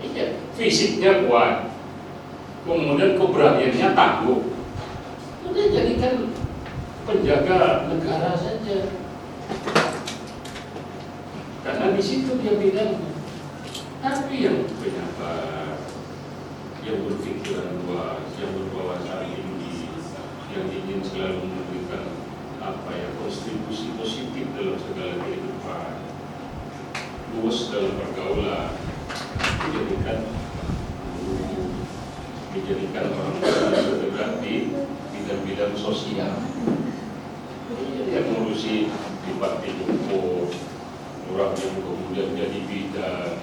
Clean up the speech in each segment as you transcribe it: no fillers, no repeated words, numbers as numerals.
Iya, fisiknya kuat, kemudian keberaniannya tangguh. Udah jadikan penjaga negara saja, karena di situ dia bidangnya. Tapi yang penyabar, yang berpikiran luas, yang berwawasan tinggi, yang ingin selalu memberikan kontribusi positif dalam segala kehidupan, luas dalam pergaulan, dijadikan orang yang bergerak di bidang-bidang sosial. Yang ngurusi di Bakti Joko, orang yang kemudian jadi bidan.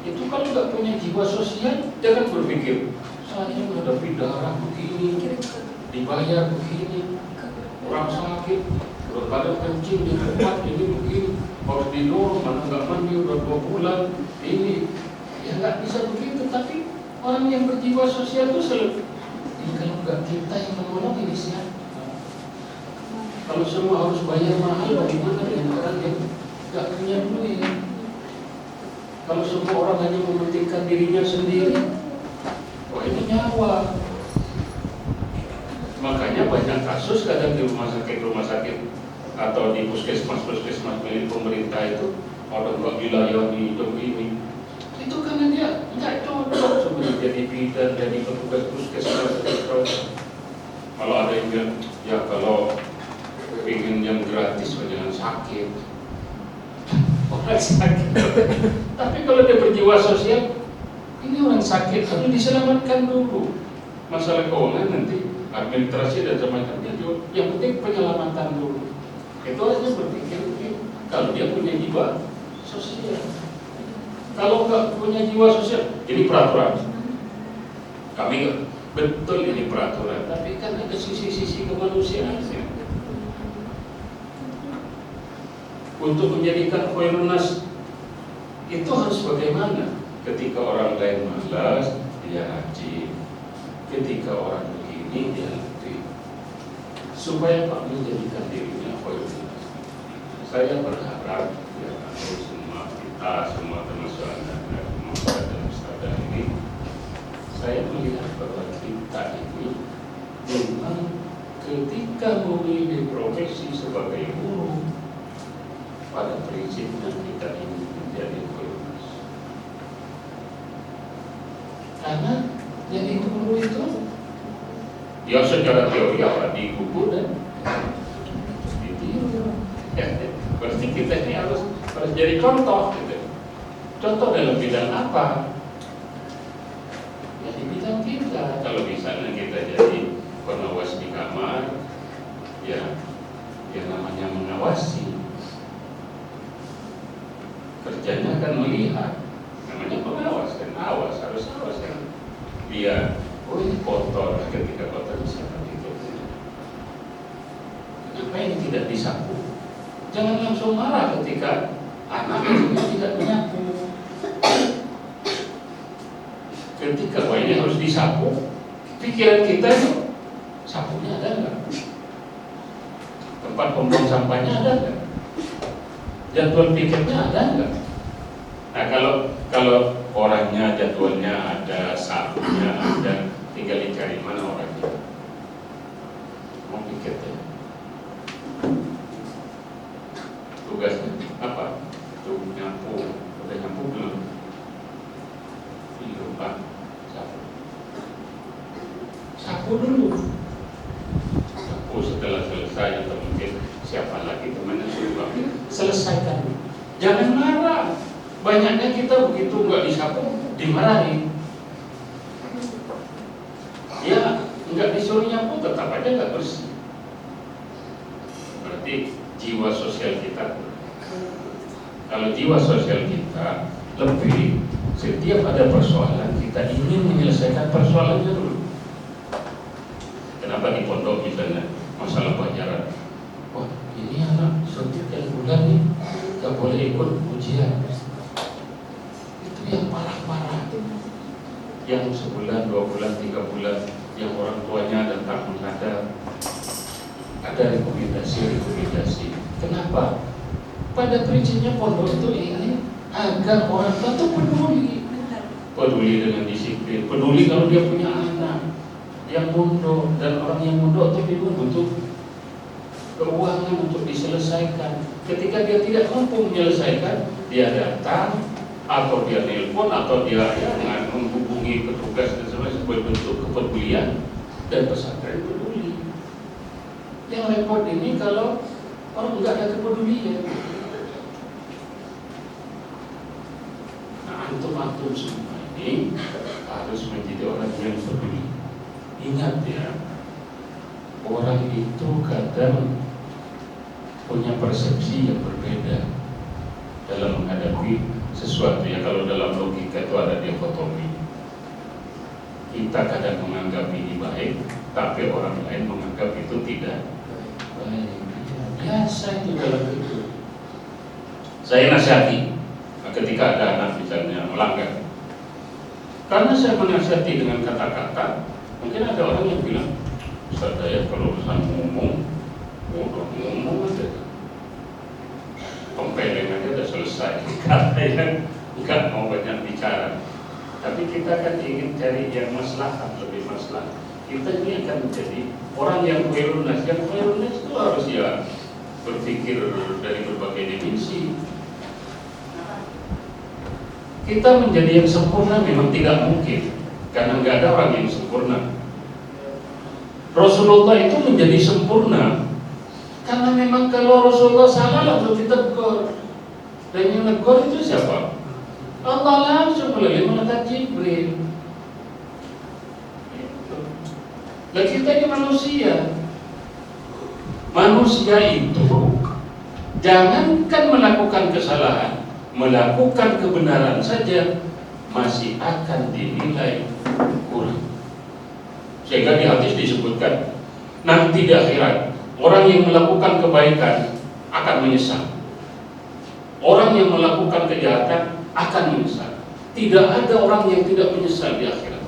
Itu kalau nggak punya jiwa sosial, jangan berpikir saya menghadapi darah begini, dibayar begini, orang sakit, berbadan kencing di tempat ini begini, harus didorong, mana nggak mandi udah 2 bulan, ini ya nggak bisa begitu. Tapi orang yang berjiwa sosial itu selalu, ini kalau nggak kita yang menolong ini siapa? Kalau semua harus bayar mahal, bagaimana dengan orang yang nggak punya duit? Kalau semua orang hanya mementingkan dirinya sendiri, wah ini nyawa. Makanya banyak kasus kadang di rumah sakit atau di puskesmas milik pemerintah itu orang nggak dilayani begini. Itu karena dia nggak cocok sebenarnya jadi bidan, jadi petugas puskesmas. Kalau ada yang bilang, ya kalau ingin yang gratis jangan sakit. Orang sakit. Tapi kalau dia berjiwa sosial, ini orang sakit harus diselamatkan dulu. Masalah keuangan nanti administrasi dan semacamnya juga. Yang penting penyelamatan dulu. Itu aja berpikir begitu. Kalau dia punya jiwa sosial. Kalau nggak punya jiwa sosial, ini peraturan. Kami betul ini peraturan, tapi kan ada sisi-sisi kemanusiaannya. Untuk menjadikan khairun nas itu harus bagaimana? Ketika orang lain malas, dia rajin. Ketika orang begini, dia latih. Supaya Pak menjadikan dirinya khairun nas. Saya berharap ya kalau semua termasuk Anda dan Ustazah ini, saya melihat bahwa kita ini memang ketika memilih profesi sebagai guru, pada prinsipnya kita ingin menjadi khairun nas. Karena jadi guru itu ya secara teori apa di buku dan ditiru. Berarti kita ini harus jadi contoh gitu. Contoh dalam bidang apa? Ya di bidang kita. Kalau misalnya kita jadi pengawas di kamar, ya yang namanya mengawasi. Kerjanya kan melihat, namanya pengawas kan, harus awas kan. Dia, oh ini kotor, ketika kotor siapa itu? Kenapa ini tidak disapu? Jangan langsung marah ketika anak ini tidak menyapu. Ketika wah ini harus disapu, pikiran kita itu sapunya ada nggak? Tempat pembuang sampahnya ada nggak? Jadwal pikirnya ada enggak? Nah kalau orangnya jadwalnya ada, sapunya ada, tinggal dicari mana orangnya. Mau pikirnya tugasnya apa? Tuh nyapu, udah nyapu belum? Belum Pak, sapu dulu. Sapu setelah selesai atau mungkin siapa lagi temannya suruh selesaikan. Jangan marah. Banyaknya kita begitu nggak disapu dimarahin. Ya nggak disuruh nyapu tetap aja nggak bersih. Berarti jiwa sosial kita. Kalau jiwa sosial kita lebih, setiap ada persoalan kita ingin menyelesaikan persoalannya dulu. Kenapa di pondok misalnya masalah bayaran? Wah ini anak setiap bulan nih gak boleh ikut ujian. Itu yang parah-parah. Yang sebulan, 2 bulan, 3 bulan, yang orang tuanya datang menghadap. Ada rekomendasi. Kenapa? Pada prinsipnya pondok itu ini agar orang tua itu peduli peduli dengan disiplin, peduli kalau dia punya anak yang mondok, dan orang yang mondok itu memang butuh keuangan untuk diselesaikan. Ketika dia tidak mampu menyelesaikan, dia datang atau dia nelpon atau dia menghubungi petugas dan sebagainya sebagai bentuk kepedulian, dan pesantren peduli. Yang repot ini kalau orang nggak ada kepedulian. Nah, antum semua ini harus menjadi orang yang peduli. Ingat ya, orang itu kadang punya persepsi yang berbeda dalam menghadapi sesuatu. Ya, kalau dalam logika itu ada dikotomi. Kita kadang menganggap ini baik, tapi orang lain menganggap itu tidak baik. Biasa itu dalam hidup. Saya nasihati ketika ada anak misalnya melanggar, karena saya menasihati dengan kata-kata. Mungkin ada orang yang bilang, Ustaz, ya kalau urusan ngomong aja, kompeleng aja udah selesai. Kata yang enggak mau banyak bicara. Tapi kita kan ingin cari yang maslahat, lebih maslahat. Kita ini akan menjadi orang yang khairun nas. Yang khairun nas itu harus ya berpikir dari berbagai dimensi. Kita menjadi yang sempurna memang tidak mungkin, karena nggak ada orang yang sempurna. Rasulullah itu menjadi sempurna karena memang kalau Rasulullah salah langsung ditegur, dan yang menegur itu siapa? Allah langsung melalui malaikat Jibril. Lah kita ini manusia. Manusia itu jangankan melakukan kesalahan, melakukan kebenaran saja masih akan dinilai kurang. Sehingga di hadis disebutkan nanti di akhirat orang yang melakukan kebaikan akan menyesal, orang yang melakukan kejahatan akan menyesal. Tidak ada orang yang tidak menyesal di akhirat.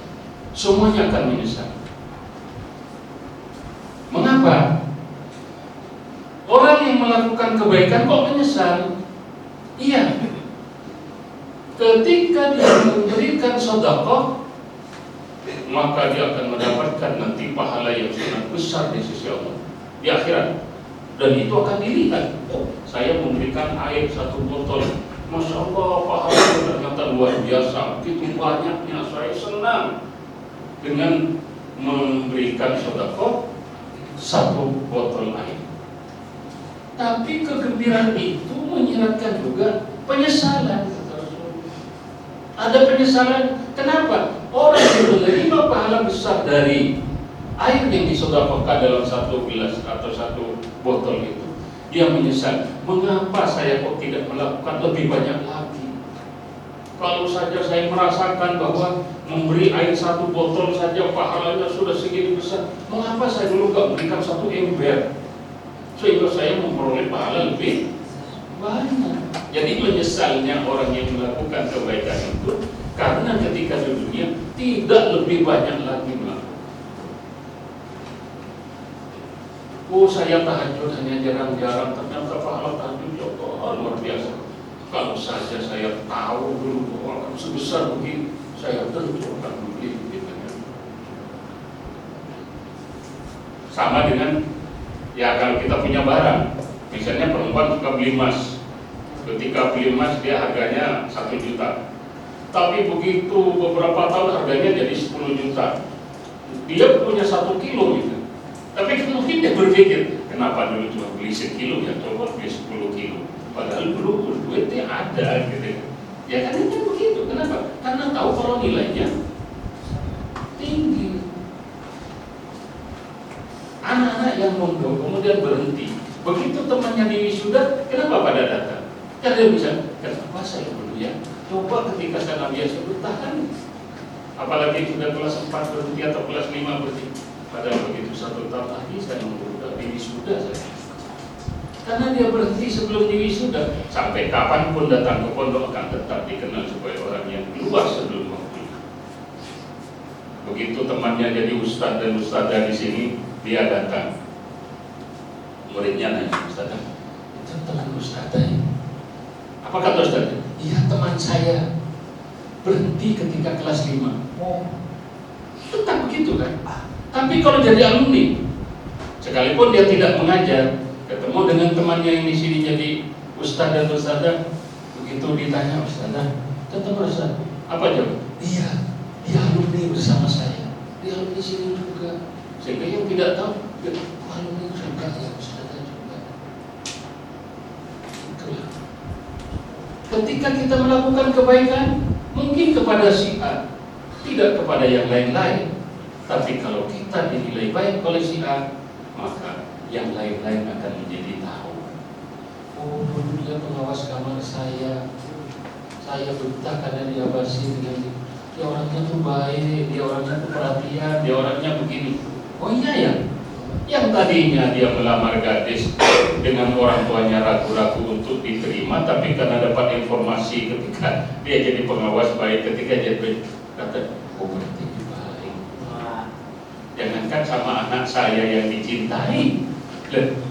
Semuanya akan menyesal. Mengapa? Orang yang melakukan kebaikan kok menyesal? Iya. Ketika dia memberikan sedekah, maka dia akan mendapatkan nanti pahala yang sangat besar di sisi Allah di akhirat. Dan itu akan dilihat. Oh, saya memberikan air 1 botol, Masya Allah, pahalanya ternyata luar biasa. Begitu banyaknya, saya senang dengan memberikan sedekah 1 botol air. Tapi kegembiraan itu menyiratkan juga penyesalan. Ada penyesalan. Kenapa? Orang yang menerima pahala besar dari air yang disedekahkan dalam 1 gelas atau 1 botol itu, dia menyesal. Mengapa saya kok tidak melakukan lebih banyak lagi? Kalau saja saya merasakan bahwa memberi air 1 botol saja pahalanya sudah segitu besar, mengapa saya dulu nggak memberikan 1 ember sehingga saya memperoleh pahala lebih banyak? Jadi menyesalnya orang yang melakukan kebaikan itu karena ketika di dunia tidak lebih banyak lagi melakukan. Oh, saya tahajud hanya jarang-jarang, ternyata pahala tahajud ya Allah luar biasa. Kalau saja saya tahu dulu bahwa akan sebesar begini, saya tentu akan membeli. Sama dengan ya kalau kita punya barang, misalnya perempuan suka beli emas. Ketika beli emas dia harganya 1 juta, tapi begitu beberapa tahun harganya jadi 10 juta. Dia punya 1 kilo gitu. Tapi mungkin dia berpikir, kenapa dulu cuma beli 1 kilo, ya coba beli 10 kilo. Padahal dulu duitnya ada gitu. Ya kan itu begitu. Kenapa? Karena tahu kalau nilainya tinggi. Anak-anak yang mondok kemudian berhenti. Begitu temannya di wisuda, kenapa pada datang? Kan dia bisa, kenapa saya dulu ya? Coba ketika saya biasa bertahan. Apalagi sudah kelas 4 berhenti atau kelas 5 berhenti. Padahal begitu 1 tahun lagi saya udah di wisuda saya. Karena dia berhenti sebelum di wisuda. Sampai kapanpun datang ke pondok akan tetap dikenal sebagai orang yang keluar sebelum waktu. Begitu temannya jadi ustaz dan ustazah di sini, dia datang. Muridnya nanya, ustazah, itu teman ustazah ya? Apa kata ustazah? Iya, teman saya. berhenti ketika kelas 5. Tetap begitu kan? Tapi kalau jadi alumni, sekalipun dia tidak mengajar, ketemu dengan temannya yang di sini jadi ustaz dan ustazah, begitu ditanya ustazah, tetap merasa apa jawab? Iya, dia alumni bersama saya. Dia alumni sini juga. Sehingga yang tidak tahu, alumni juga ya ustazah juga. Itulah. Ketika kita melakukan kebaikan, mungkin kepada si A, tidak kepada yang lain-lain. Tapi kalau kita dinilai baik oleh si A, maka yang lain-lain akan menjadi tahu. Oh, dulu dia pengawas kamar saya betah karena dia basi dengan dia orangnya tuh baik, dia orangnya tuh perhatian, dia orangnya begini. Oh iya ya, yang tadinya dia melamar gadis dengan orang tuanya ragu-ragu untuk diterima, tapi karena dapat informasi ketika dia jadi pengawas baik, ketika dia kata, oh berarti dia baik. Jangankan sama anak saya yang dicintai,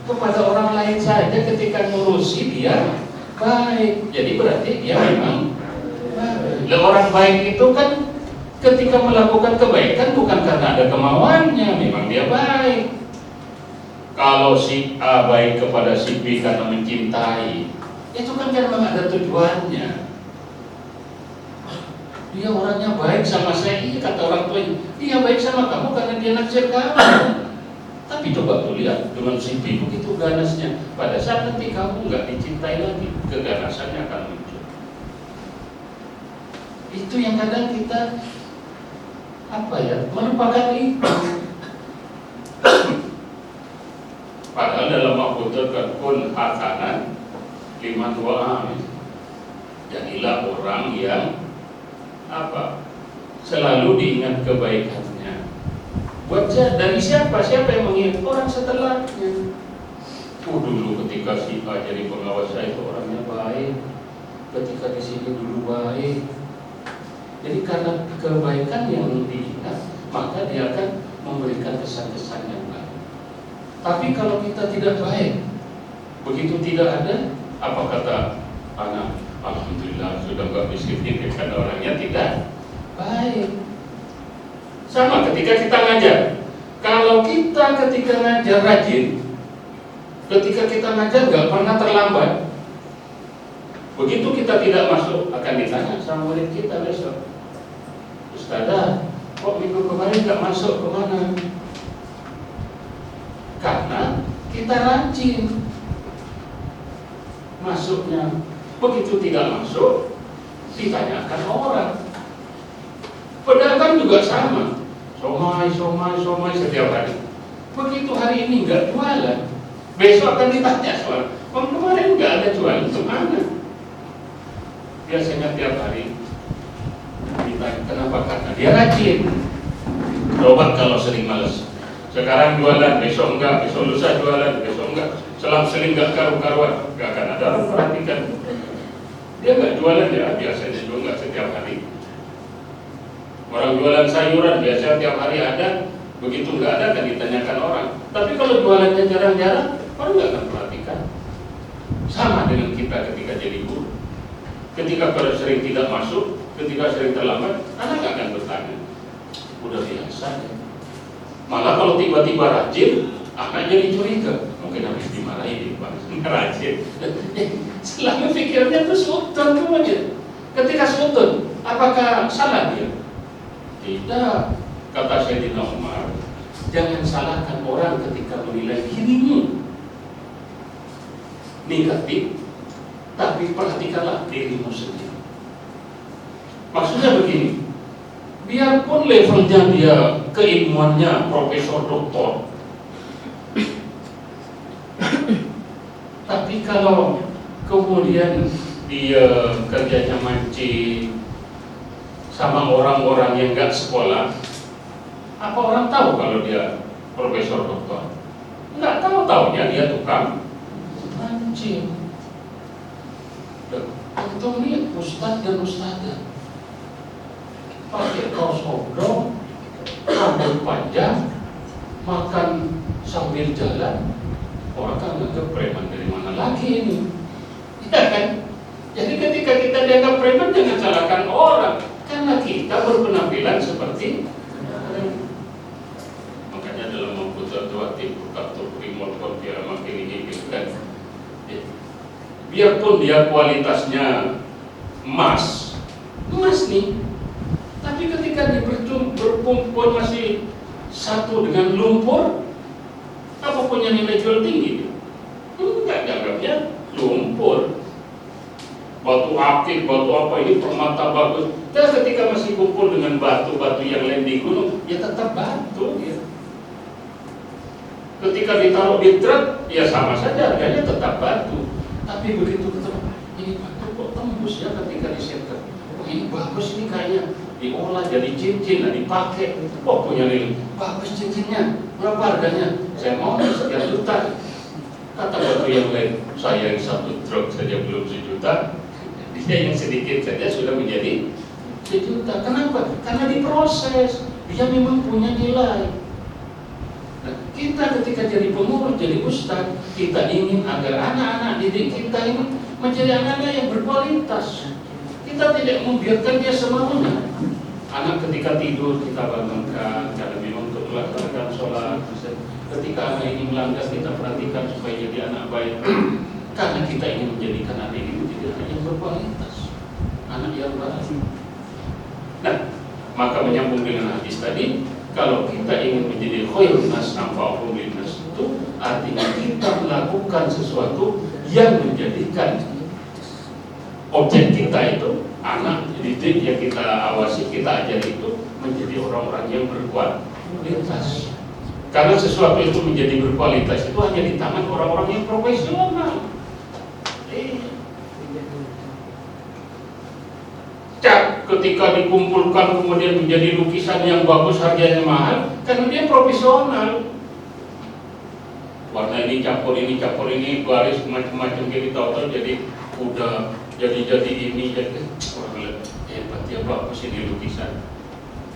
kepada orang lain saja ketika ngurusi dia baik. Jadi berarti dia memang baik. Orang baik itu kan ketika melakukan kebaikan bukan karena ada kemauannya, memang dia baik. Kalau si A baik kepada si B karena mencintai, itu kan memang ada tujuannya. Dia orangnya baik sama saya, iya kata orang tuanya, dia baik sama kamu karena dia naksir kamu. Tapi coba tuh lihat dengan si B begitu ganasnya, pada saat nanti kamu nggak dicintai lagi, keganasannya akan muncul. Itu yang kadang kita melupakan itu. Padahal dalam Al-Quran kan kun hasanan 52 amin. Jadilah orang yang selalu diingat kebaikannya. Buat dari siapa? Siapa yang mengingat? Orang setelahnya. Dulu ketika si A jadi pengawas saya itu orangnya baik. Ketika di sini dulu baik. Jadi karena kebaikan yang diingat, maka dia akan memberikan kesan-kesan yang baik. Tapi kalau kita tidak baik, begitu tidak ada, apa kata anak? Alhamdulillah sudah nggak miskin ini karena orangnya tidak baik. Sama ketika kita ngajar. Kalau kita ketika ngajar rajin, ketika kita ngajar nggak pernah terlambat. Begitu kita tidak masuk, akan ditanya sama murid kita besok, Ustazah, kok minggu kemarin nggak masuk, kemana? Karena kita rajin masuknya. Begitu tidak masuk, ditanyakan orang. Pedagang juga sama, somai setiap hari. Begitu hari ini nggak jualan, besok akan ditanya soal, kemarin nggak ada jualan, kemana? Biasanya tiap hari ditanya, kenapa? Karena dia rajin. Coba kalau sering males, sekarang jualan, besok enggak, besok lusa jualan, besok enggak, selang-seling enggak karu-karuan, enggak akan ada orang perhatikan. Dia enggak jualan ya, biasanya juga enggak setiap hari. Orang jualan sayuran biasanya tiap hari ada, begitu enggak ada akan ditanyakan orang. Tapi kalau jualannya jarang-jarang, orang enggak akan perhatikan. Sama dengan kita ketika jadi guru. Ketika sering tidak masuk, ketika sering terlambat, anak enggak akan bertanya. Udah biasa ya. Malah kalau tiba-tiba rajin, anak jadi curiga. Mungkin habis dimarahin Pak, rajin. Selama pikirnya itu sultan semuanya. Ketika sultan, apakah salah dia? Tidak. Kata Sayyidina Umar, jangan salahkan orang ketika menilai dirimu negatif, tapi perhatikanlah dirimu sendiri. Maksudnya begini, biarpun levelnya dia keilmuannya profesor doktor, tapi kalau kemudian dia kerjanya mancing sama orang-orang yang nggak sekolah, apa orang tahu kalau dia profesor doktor? Nggak tahu, taunya dia tukang mancing. Untung nih ustadz dan ustadzah pakai kaos oblong, rambut panjang, makan sambil jalan, orang kan nganggap preman dari mana lagi ini, ya kan? Jadi ketika kita dianggap preman, jangan salahkan orang, kita berpenampilan seperti makanya dalam membuat tua tipu kartu remote biar makin ini gitu kan. Biarpun dia kualitasnya emas nih, tapi ketika berkumpul masih satu dengan lumpur, apa punya nilai jual tinggi? Enggak, dianggapnya lumpur. Batu akik, batu apa ini permata bagus. Dan ketika masih kumpul dengan batu-batu yang lain di gunung, ya tetap batu ya. Ketika ditaruh di truk, ya sama saja harganya tetap batu. Tapi begitu ketemu, ini batu kok tembus ya ketika disetel. Oh, ini bagus, ini kayaknya diolah jadi cincin, dipakai. Oh, punya nilai bagus cincinnya. Berapa harganya? Saya mau sekian juta. Kata batu yang lain, saya yang satu truk saja belum sejuta. Dia yang sedikit saja sudah menjadi sejuta. Kenapa? Karena diproses. Dia memang punya nilai. Nah, kita ketika jadi pengurus, jadi ustaz, kita ingin agar anak-anak didik kita ini menjadi anak-anak yang berkualitas. Kita tidak membiarkan dia semaunya. Anak ketika tidur kita bangunkan, karena memang untuk melaksanakan sholat. Ketika anak ini melanggar, kita perhatikan supaya jadi anak baik. Karena kita ingin menjadikan anak ini menjadi anak yang berkualitas, anak yang baik. Nah, maka menyambung dengan hadis tadi, kalau kita ingin menjadi khairun nas anfa'uhum linnas, itu artinya kita melakukan sesuatu yang menjadikan objek kita itu, anak didik yang kita awasi, kita ajari itu menjadi orang-orang yang berkualitas. Karena sesuatu itu menjadi berkualitas itu hanya di tangan orang-orang yang profesional. Cat ketika dikumpulkan kemudian menjadi lukisan yang bagus, harganya mahal, karena dia profesional. Warna ini campur ini, garis macam-macam jadi tahu-tahu jadi udah jadi ini jadi hebat ya, bagus ini lukisan.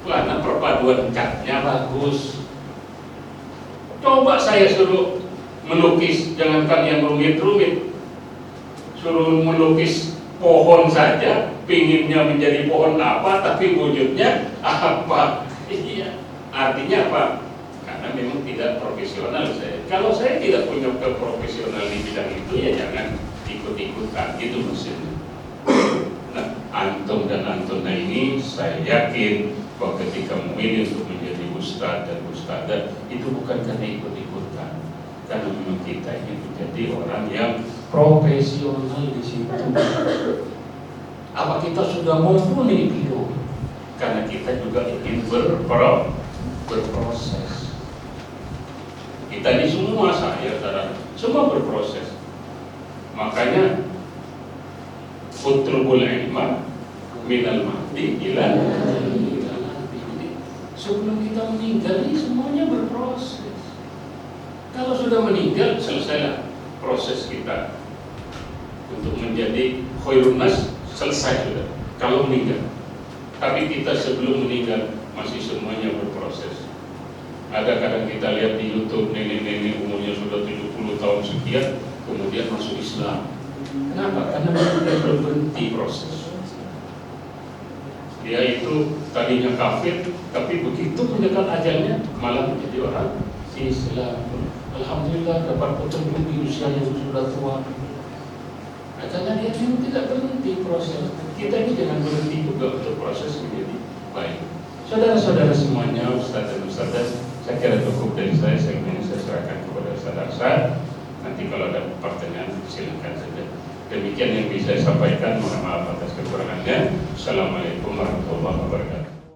Karena perpaduan catnya bagus. Coba saya suruh melukis, jangankan yang rumit-rumit, suruh melukis pohon saja, pinginnya menjadi pohon apa, tapi wujudnya apa? Iya, artinya apa? Karena memang tidak profesional saya. Kalau saya tidak punya keprofesional di bidang itu, ya jangan ikut-ikutan, gitu maksudnya. Nah, antum dan antuna ini saya yakin bahwa ketika memilih untuk menjadi ustadz dan ustadzah itu bukan karena ikut-ikutan, karena memang kita ingin menjadi orang yang profesional di situ. Apa kita sudah mumpuni belum? Karena kita juga ingin berproses. Kita ini semua, saya semua berproses. Makanya utlubul ilma minal mahdi ila sebelum kita meninggal ini semuanya berproses. Kalau sudah meninggal, selesailah proses kita untuk menjadi khairun nas, selesai sudah. Kalau meninggal, tapi kita sebelum meninggal masih semuanya berproses. Ada kadang kita lihat di YouTube nenek-nenek umurnya sudah 70 tahun sekian, kemudian masuk Islam. Kenapa? Karena dia belum berhenti proses. Dia itu tadinya kafir, tapi begitu mendekat ajalnya malah menjadi orang Islam. Alhamdulillah dapat petunjuk di usia yang sudah tua. Karena dia tidak berhenti proses. Kita ini jangan berhenti juga untuk proses menjadi baik. Saudara-saudara semuanya, ustaz dan ustazah, saya kira cukup dari saya ingin saya serahkan kepada saudara. Nanti kalau ada pertanyaan silakan saja. Demikian yang bisa saya sampaikan. Mohon maaf atas kekurangannya. Assalamualaikum warahmatullahi wabarakatuh.